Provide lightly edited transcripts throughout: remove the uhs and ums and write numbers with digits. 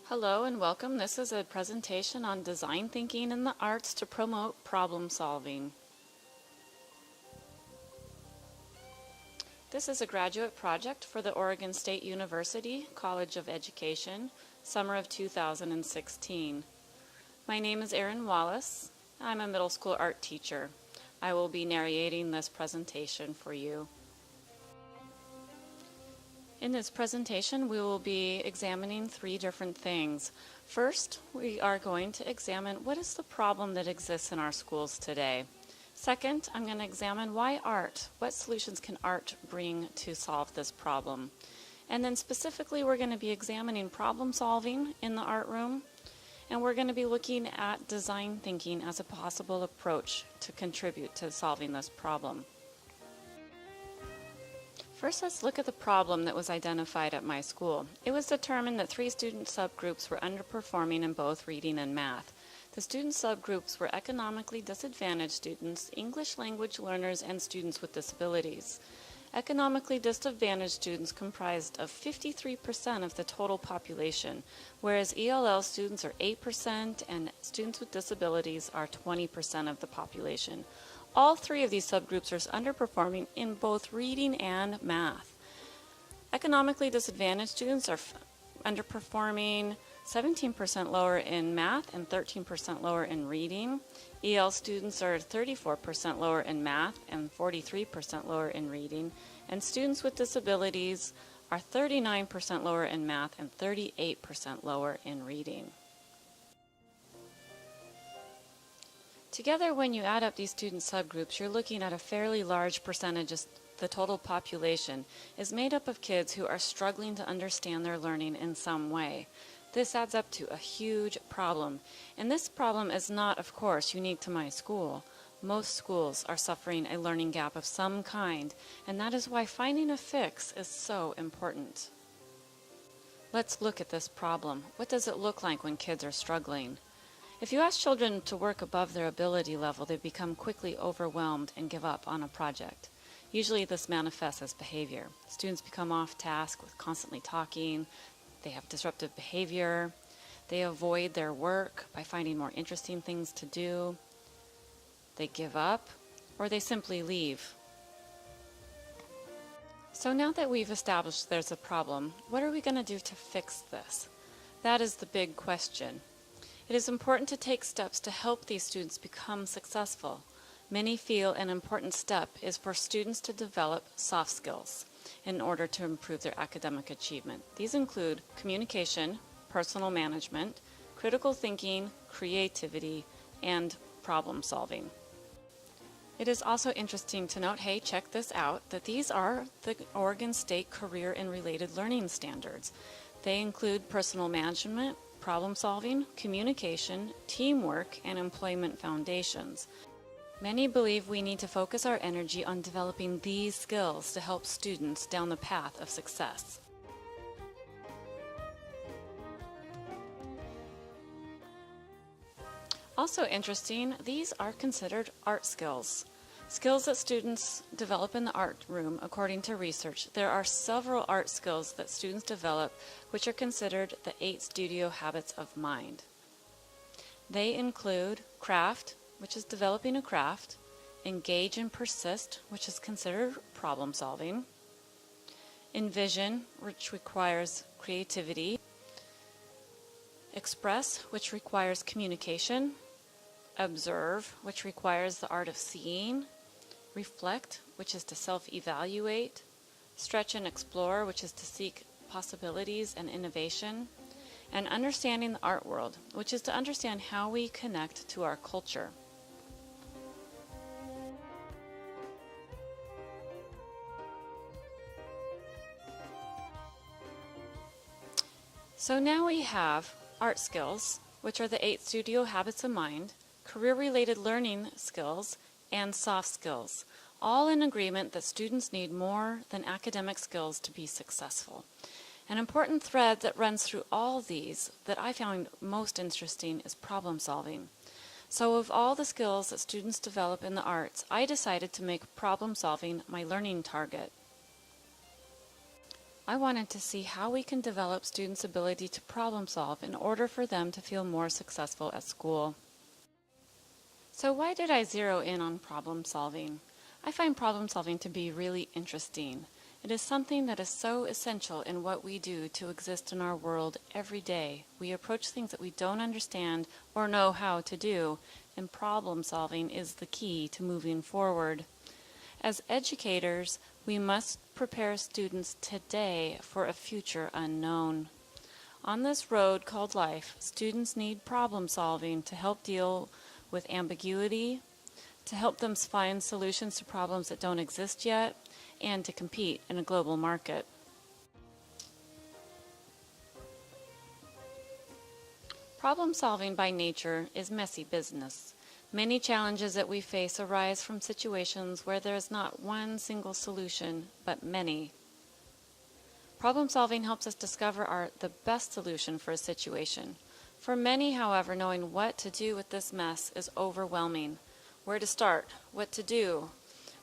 Hello and welcome. This is a presentation on design thinking in the arts to promote problem solving. This is a graduate project for the Oregon State University College of Education, summer of 2016. My name is Erin Wallace. I'm a middle school art teacher. I will be narrating this presentation for you. In this presentation, we will be examining three different things. First, we are going to examine what is the problem that exists in our schools today. Second, I'm going to examine why art. What solutions can art bring to solve this problem? And then specifically, we're going to be examining problem solving in the art room, and we're going to be looking at design thinking as a possible approach to contribute to solving this problem. First, let's look at the problem that was identified at my school. It was determined that 3 student subgroups were underperforming in both reading and math. The student subgroups were economically disadvantaged students, English language learners, and students with disabilities. Economically disadvantaged students comprised of 53% of the total population, whereas ELL students are 8% and students with disabilities are 20% of the population. All 3 of these subgroups are underperforming in both reading and math. Economically disadvantaged students are underperforming 17% lower in math and 13% lower in reading. EL students are 34% lower in math and 43% lower in reading. And students with disabilities are 39% lower in math and 38% lower in reading. Together, when you add up these student subgroups, you're looking at a fairly large percentage of the total population is made up of kids who are struggling to understand their learning in some way. This adds up to a huge problem. And this problem is not, of course, unique to my school. Most schools are suffering a learning gap of some kind, and that is why finding a fix is so important. Let's look at this problem. What does it look like when kids are struggling? If you ask children to work above their ability level, they become quickly overwhelmed and give up on a project. Usually this manifests as behavior. Students become off task with constantly talking, they have disruptive behavior, they avoid their work by finding more interesting things to do, they give up, or they simply leave. So now that we've established there's a problem, what are we going to do to fix this? That is the big question. It is important to take steps to help these students become successful. Many feel an important step is for students to develop soft skills in order to improve their academic achievement. These include communication, personal management, critical thinking, creativity, and problem solving. It is also interesting to note, hey, check this out, that these are the Oregon State Career and Related Learning Standards. They include personal management, problem solving, communication, teamwork, and employment foundations. Many believe we need to focus our energy on developing these skills to help students down the path of success. Also interesting, these are considered art skills. Skills that students develop in the art room, according to research. There are several art skills that students develop which are considered the 8 studio habits of mind. They include craft, which is developing a craft, engage and persist, which is considered problem solving, envision, which requires creativity, express, which requires communication, observe, which requires the art of seeing, reflect, which is to self-evaluate, stretch and explore, which is to seek possibilities and innovation, and understanding the art world, which is to understand how we connect to our culture. So now we have art skills, which are the 8 studio habits of mind, career-related learning skills, and soft skills, all in agreement that students need more than academic skills to be successful. An important thread that runs through all these that I found most interesting is problem solving. So of all the skills that students develop in the arts, I decided to make problem solving my learning target. I wanted to see how we can develop students' ability to problem solve in order for them to feel more successful at school. So why did I zero in on problem solving? I find problem solving to be really interesting. It is something that is so essential in what we do to exist in our world every day. We approach things that we don't understand or know how to do, and problem solving is the key to moving forward. As educators, we must prepare students today for a future unknown. On this road called life, students need problem solving to help deal with ambiguity, to help them find solutions to problems that don't exist yet, and to compete in a global market. Problem solving by nature is messy business. Many challenges that we face arise from situations where there is not one single solution, but many. Problem solving helps us discover the best solution for a situation. For many, however, knowing what to do with this mess is overwhelming. Where to start, what to do.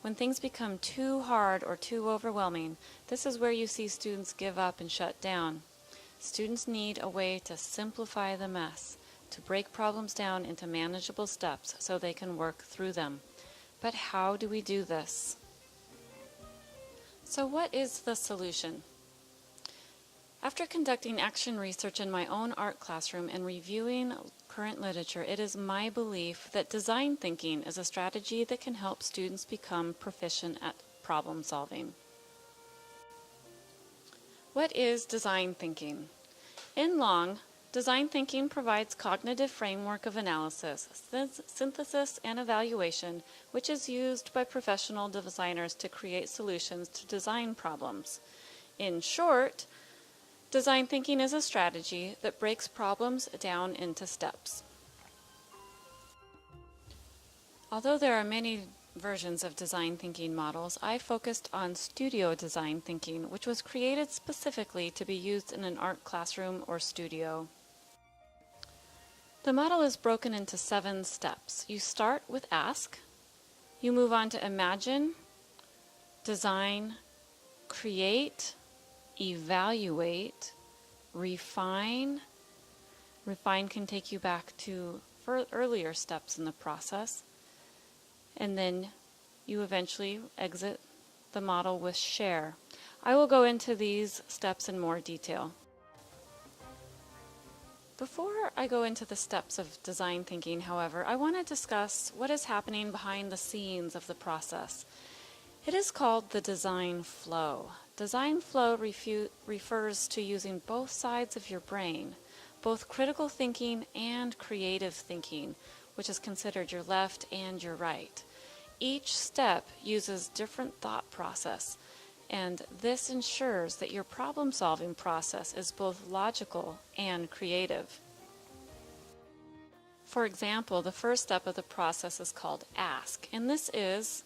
When things become too hard or too overwhelming, this is where you see students give up and shut down. Students need a way to simplify the mess, to break problems down into manageable steps so they can work through them. But how do we do this? So what is the solution? After conducting action research in my own art classroom and reviewing current literature, it is my belief that design thinking is a strategy that can help students become proficient at problem solving. What is design thinking? In long, design thinking provides cognitive framework of analysis, synthesis, and evaluation, which is used by professional designers to create solutions to design problems. In short, design thinking is a strategy that breaks problems down into steps. Although there are many versions of design thinking models, I focused on studio design thinking, which was created specifically to be used in an art classroom or studio. The model is broken into 7 steps. You start with ask, you move on to imagine, design, create, evaluate, refine. Refine can take you back to earlier steps in the process. And then you eventually exit the model with share. I will go into these steps in more detail. Before I go into the steps of design thinking, however, I want to discuss what is happening behind the scenes of the process. It is called the design flow. Design flow refers to using both sides of your brain, both critical thinking and creative thinking, which is considered your left and your right. Each step uses different thought process, and this ensures that your problem-solving process is both logical and creative. For example, the first step of the process is called ask, and this is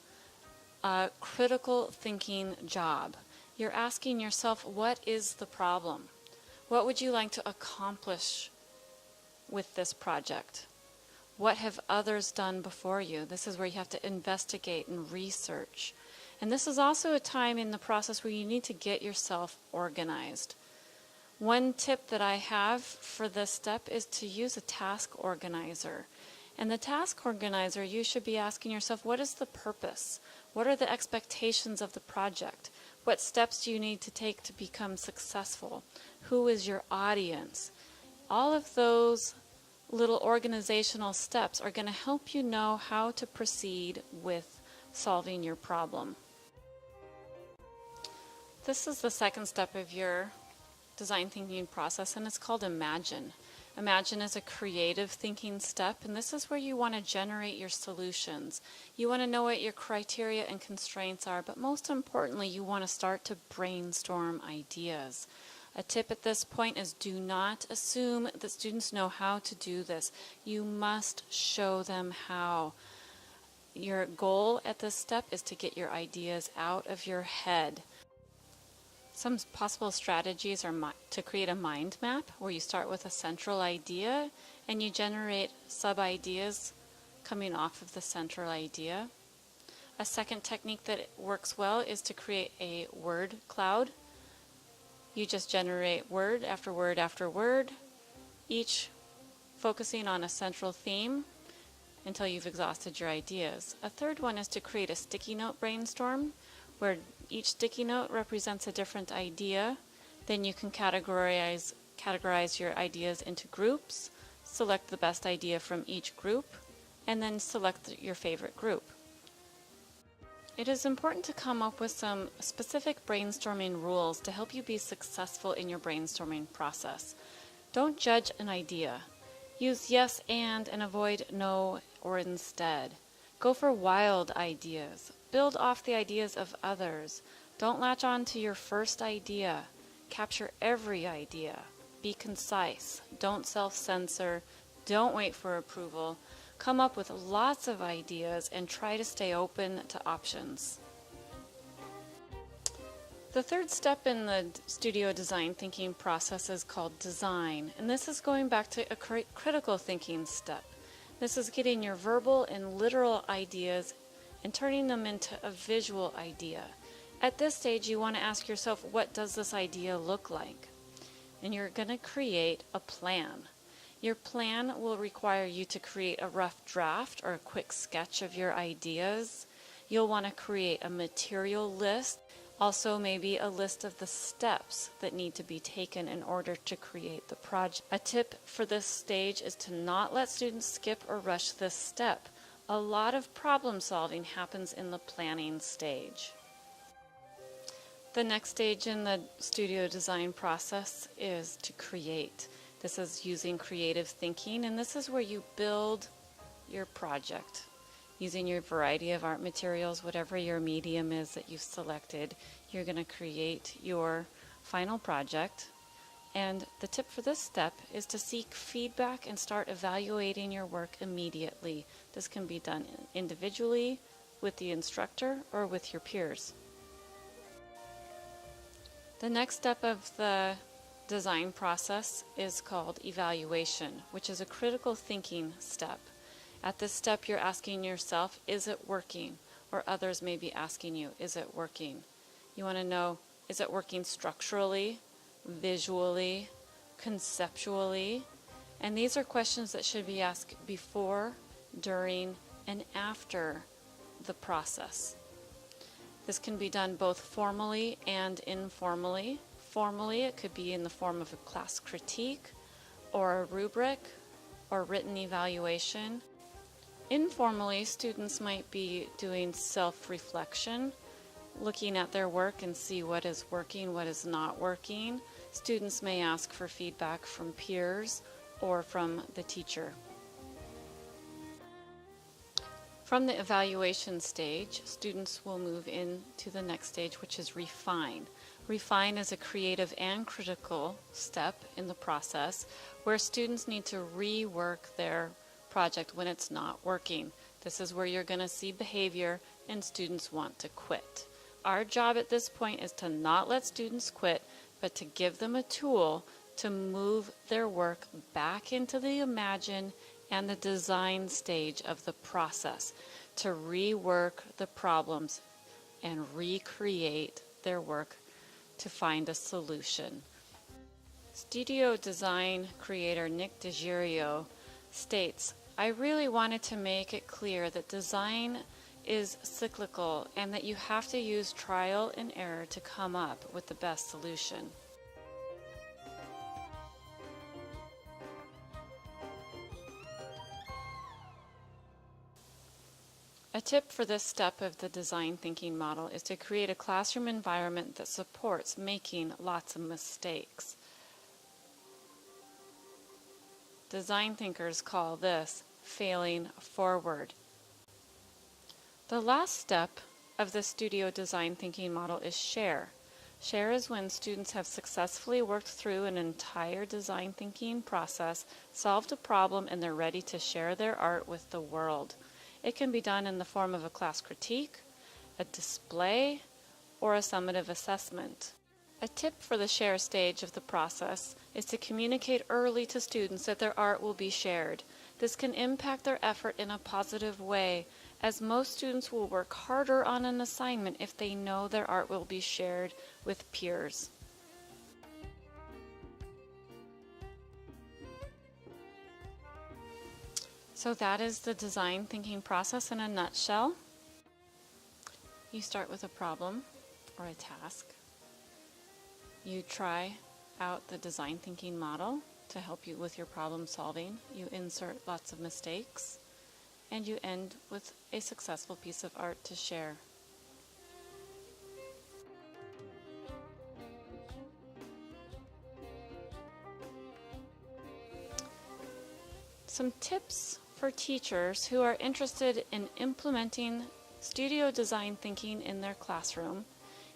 a critical thinking job. You're asking yourself, what is the problem? What would you like to accomplish with this project? What have others done before you? This is where you have to investigate and research. And this is also a time in the process where you need to get yourself organized. One tip that I have for this step is to use a task organizer. And the task organizer, you should be asking yourself, what is the purpose? What are the expectations of the project? What steps do you need to take to become successful? Who is your audience? All of those little organizational steps are going to help you know how to proceed with solving your problem. This is the second step of your design thinking process, and it's called imagine. Imagine is a creative thinking step, and this is where you want to generate your solutions. You want to know what your criteria and constraints are, but most importantly, you want to start to brainstorm ideas. A tip at this point is do not assume that students know how to do this. You must show them how. Your goal at this step is to get your ideas out of your head. Some possible strategies are to create a mind map where you start with a central idea and you generate sub-ideas coming off of the central idea. A second technique that works well is to create a word cloud. You just generate word after word after word, each focusing on a central theme until you've exhausted your ideas. A third one is to create a sticky note brainstorm, where each sticky note represents a different idea. Then you can categorize your ideas into groups, select the best idea from each group, and then select your favorite group. It is important to come up with some specific brainstorming rules to help you be successful in your brainstorming process. Don't judge an idea. Use yes and avoid no or instead. Go for wild ideas. Build off the ideas of others. Don't latch on to your first idea. Capture every idea. Be concise. Don't self-censor. Don't wait for approval. Come up with lots of ideas and try to stay open to options. The third step in the studio design thinking process is called design, and this is going back to a critical thinking step. This is getting your verbal and literal ideas and turning them into a visual idea. At this stage, you want to ask yourself, what does this idea look like? And you're going to create a plan. Your plan will require you to create a rough draft or a quick sketch of your ideas. You'll want to create a material list, also maybe a list of the steps that need to be taken in order to create the project. A tip for this stage is to not let students skip or rush this step. A lot of problem solving happens in the planning stage. The next stage in the studio design process is to create. This is using creative thinking, and this is where you build your project. Using your variety of art materials, whatever your medium is that you've selected, you're going to create your final project. And the tip for this step is to seek feedback and start evaluating your work immediately. This can be done individually, with the instructor, or with your peers. The next step of the design process is called evaluation, which is a critical thinking step. At this step, you're asking yourself, is it working? Or others may be asking you, is it working? You want to know, is it working structurally, visually, conceptually? And these are questions that should be asked before, during, and after the process. This can be done both formally and informally. Formally, it could be in the form of a class critique, or a rubric, or written evaluation. Informally, students might be doing self-reflection, looking at their work and see what is working, what is not working. Students may ask for feedback from peers or from the teacher. From the evaluation stage, students will move into the next stage, which is refine. Refine is a creative and critical step in the process where students need to rework their project when it's not working. This is where you're going to see behavior and students want to quit. Our job at this point is to not let students quit, but to give them a tool to move their work back into the imagine and the design stage of the process, to rework the problems and recreate their work to find a solution. Studio design creator Nick DeGirio states, I really wanted to make it clear that design is cyclical and that you have to use trial and error to come up with the best solution. A tip for this step of the design thinking model is to create a classroom environment that supports making lots of mistakes. Design thinkers call this failing forward. The last step of the studio design thinking model is share. Share is when students have successfully worked through an entire design thinking process, solved a problem, and they're ready to share their art with the world. It can be done in the form of a class critique, a display, or a summative assessment. A tip for the share stage of the process is to communicate early to students that their art will be shared. This can impact their effort in a positive way, as most students will work harder on an assignment if they know their art will be shared with peers. So that is the design thinking process in a nutshell. You start with a problem or a task. You try out the design thinking model to help you with your problem solving. You insert lots of mistakes, and you end with a successful piece of art to share. Some tips for teachers who are interested in implementing studio design thinking in their classroom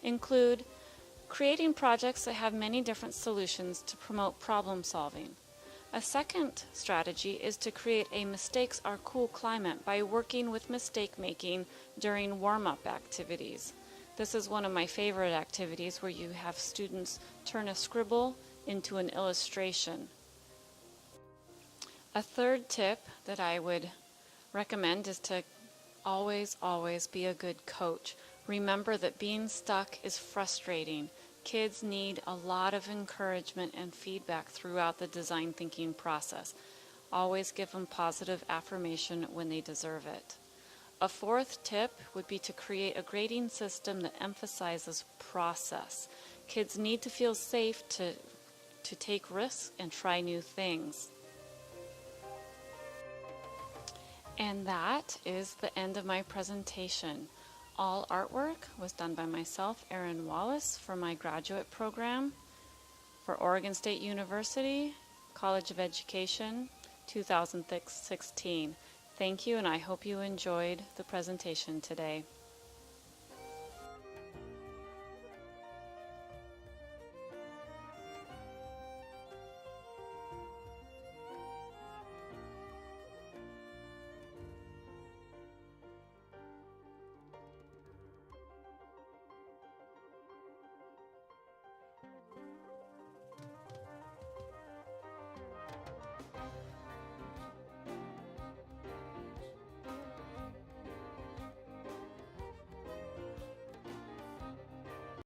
include creating projects that have many different solutions to promote problem solving. A second strategy is to create a mistakes are cool climate by working with mistake making during warm-up activities. This is one of my favorite activities where you have students turn a scribble into an illustration. A third tip that I would recommend is to always be a good coach. Remember that being stuck is frustrating. Kids need a lot of encouragement and feedback throughout the design thinking process. Always give them positive affirmation when they deserve it. A fourth tip would be to create a grading system that emphasizes process. Kids need to feel safe to take risks and try new things. And that is the end of my presentation. All artwork was done by myself, Erin Wallace, for my graduate program for Oregon State University, College of Education, 2016. Thank you, and I hope you enjoyed the presentation today.